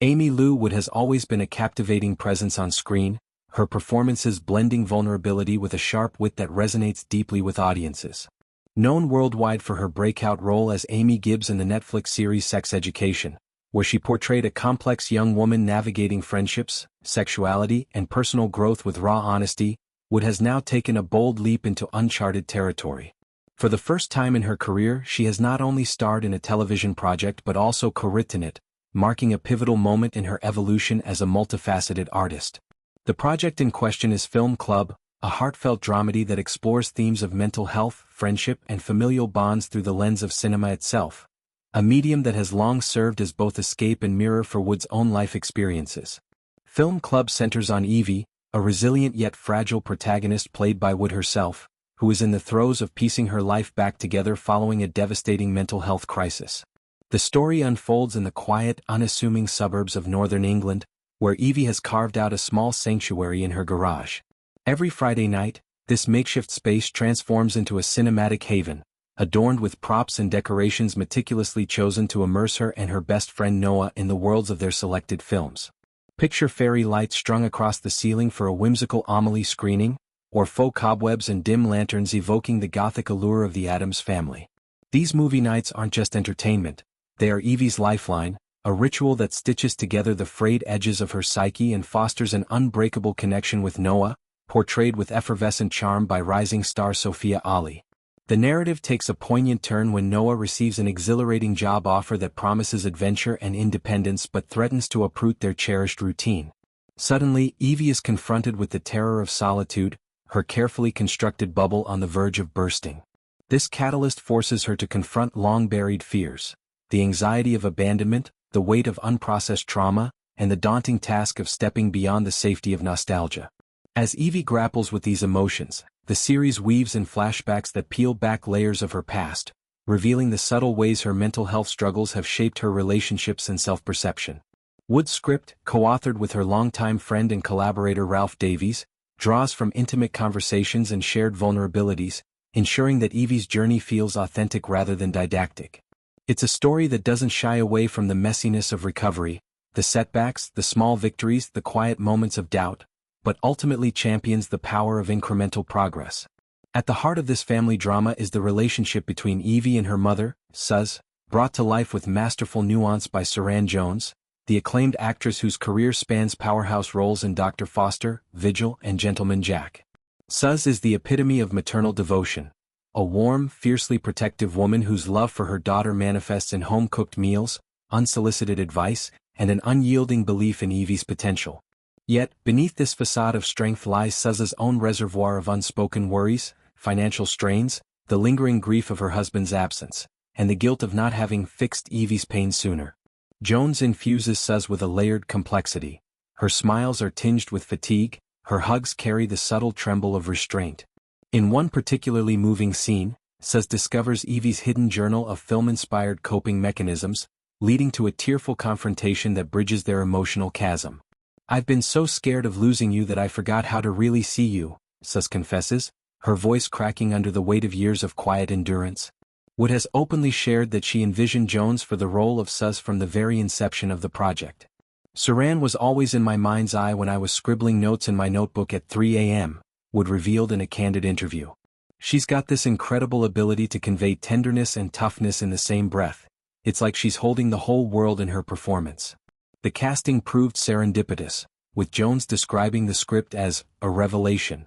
Aimee Wood has always been a captivating presence on screen, her performances blending vulnerability with a sharp wit that resonates deeply with audiences. Known worldwide for her breakout role as Amy Gibbs in the Netflix series Sex Education, where she portrayed a complex young woman navigating friendships, sexuality, and personal growth with raw honesty, Wood has now taken a bold leap into uncharted territory. For the first time in her career, she has not only starred in a television project but also co-written it, marking a pivotal moment in her evolution as a multifaceted artist. The project in question is Film Club, a heartfelt dramedy that explores themes of mental health, friendship, and familial bonds through the lens of cinema itself, a medium that has long served as both escape and mirror for Wood's own life experiences. Film Club centers on Evie, a resilient yet fragile protagonist played by Wood herself, who is in the throes of piecing her life back together following a devastating mental health crisis. The story unfolds in the quiet, unassuming suburbs of northern England, where Evie has carved out a small sanctuary in her garage. Every Friday night, this makeshift space transforms into a cinematic haven, adorned with props and decorations meticulously chosen to immerse her and her best friend Noah in the worlds of their selected films. Picture fairy lights strung across the ceiling for a whimsical Amélie screening, or faux cobwebs and dim lanterns evoking the gothic allure of the Addams Family. These movie nights aren't just entertainment, they are Evie's lifeline, a ritual that stitches together the frayed edges of her psyche and fosters an unbreakable connection with Noah, portrayed with effervescent charm by rising star Sophia Ali. The narrative takes a poignant turn when Noah receives an exhilarating job offer that promises adventure and independence but threatens to uproot their cherished routine. Suddenly, Evie is confronted with the terror of solitude, her carefully constructed bubble on the verge of bursting. This catalyst forces her to confront long-buried fears, the anxiety of abandonment, the weight of unprocessed trauma, and the daunting task of stepping beyond the safety of nostalgia. As Evie grapples with these emotions, the series weaves in flashbacks that peel back layers of her past, revealing the subtle ways her mental health struggles have shaped her relationships and self-perception. Wood's script, co-authored with her longtime friend and collaborator Ralph Davies, draws from intimate conversations and shared vulnerabilities, ensuring that Evie's journey feels authentic rather than didactic. It's a story that doesn't shy away from the messiness of recovery, the setbacks, the small victories, the quiet moments of doubt, but ultimately champions the power of incremental progress. At the heart of this family drama is the relationship between Evie and her mother, Suz, brought to life with masterful nuance by Suranne Jones, the acclaimed actress whose career spans powerhouse roles in Dr. Foster, Vigil, and Gentleman Jack. Suz is the epitome of maternal devotion, a warm, fiercely protective woman whose love for her daughter manifests in home-cooked meals, unsolicited advice, and an unyielding belief in Evie's potential. Yet, beneath this facade of strength lies Suz's own reservoir of unspoken worries, financial strains, the lingering grief of her husband's absence, and the guilt of not having fixed Evie's pain sooner. Jones infuses Suz with a layered complexity. Her smiles are tinged with fatigue, her hugs carry the subtle tremble of restraint. In one particularly moving scene, Suz discovers Evie's hidden journal of film-inspired coping mechanisms, leading to a tearful confrontation that bridges their emotional chasm. "I've been so scared of losing you that I forgot how to really see you," Suz confesses, her voice cracking under the weight of years of quiet endurance. Wood has openly shared that she envisioned Jones for the role of Suz from the very inception of the project. "Suranne was always in my mind's eye when I was scribbling notes in my notebook at 3 a.m., Wood revealed in a candid interview. "She's got this incredible ability to convey tenderness and toughness in the same breath. It's like she's holding the whole world in her performance." The casting proved serendipitous, with Jones describing the script as a revelation.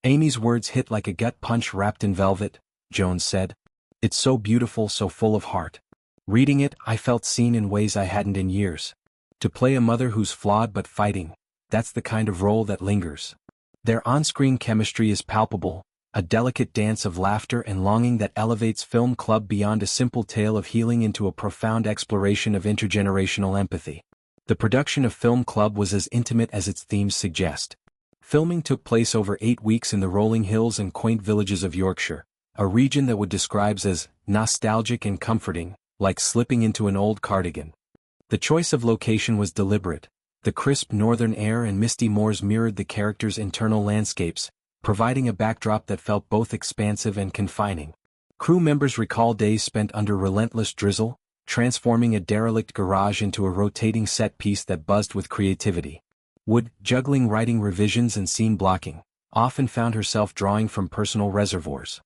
"Amy's words hit like a gut punch wrapped in velvet," Jones said. "It's so beautiful, so full of heart. Reading it, I felt seen in ways I hadn't in years. To play a mother who's flawed but fighting, that's the kind of role that lingers." Their on-screen chemistry is palpable, a delicate dance of laughter and longing that elevates Film Club beyond a simple tale of healing into a profound exploration of intergenerational empathy. The production of Film Club was as intimate as its themes suggest. Filming took place over 8 weeks in the rolling hills and quaint villages of Yorkshire, a region that Wood describes as nostalgic and comforting, like slipping into an old cardigan. The choice of location was deliberate. The crisp northern air and misty moors mirrored the characters' internal landscapes, providing a backdrop that felt both expansive and confining. Crew members recall days spent under relentless drizzle, transforming a derelict garage into a rotating set piece that buzzed with creativity. Wood, juggling writing revisions and scene blocking, often found herself drawing from personal reservoirs.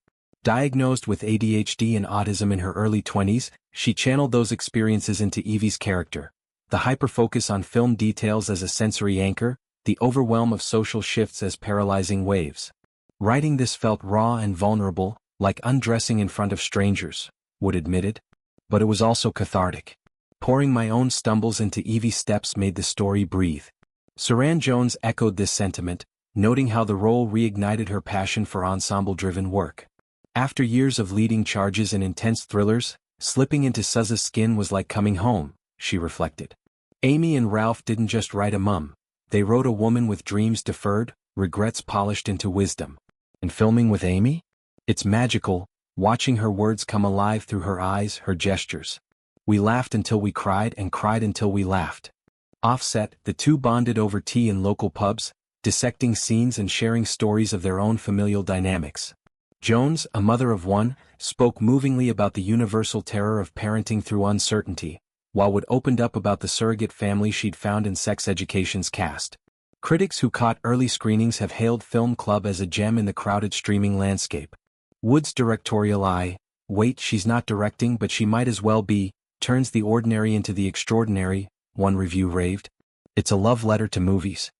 Diagnosed with ADHD and autism in her early 20s, she channeled those experiences into Evie's character. The hyperfocus on film details as a sensory anchor, the overwhelm of social shifts as paralyzing waves. Writing this felt raw and vulnerable, like undressing in front of strangers, Wood admitted. But it was also cathartic. Pouring my own stumbles into Evie's steps made the story breathe. Suranne Jones echoed this sentiment, noting how the role reignited her passion for ensemble-driven work. After years of leading charges in intense thrillers, slipping into Suz's skin was like coming home, she reflected. Aimee and Ralph didn't just write a mum, they wrote a woman with dreams deferred, regrets polished into wisdom. And filming with Aimee? It's magical, watching her words come alive through her eyes, her gestures. We laughed until we cried and cried until we laughed. Offset, the two bonded over tea in local pubs, dissecting scenes and sharing stories of their own familial dynamics. Jones, a mother of one, spoke movingly about the universal terror of parenting through uncertainty, while Wood opened up about the surrogate family she'd found in Sex Education's cast. Critics who caught early screenings have hailed Film Club as a gem in the crowded streaming landscape. Wood's directorial eye, wait, she's not directing but she might as well be, turns the ordinary into the extraordinary, one review raved. It's a love letter to movies.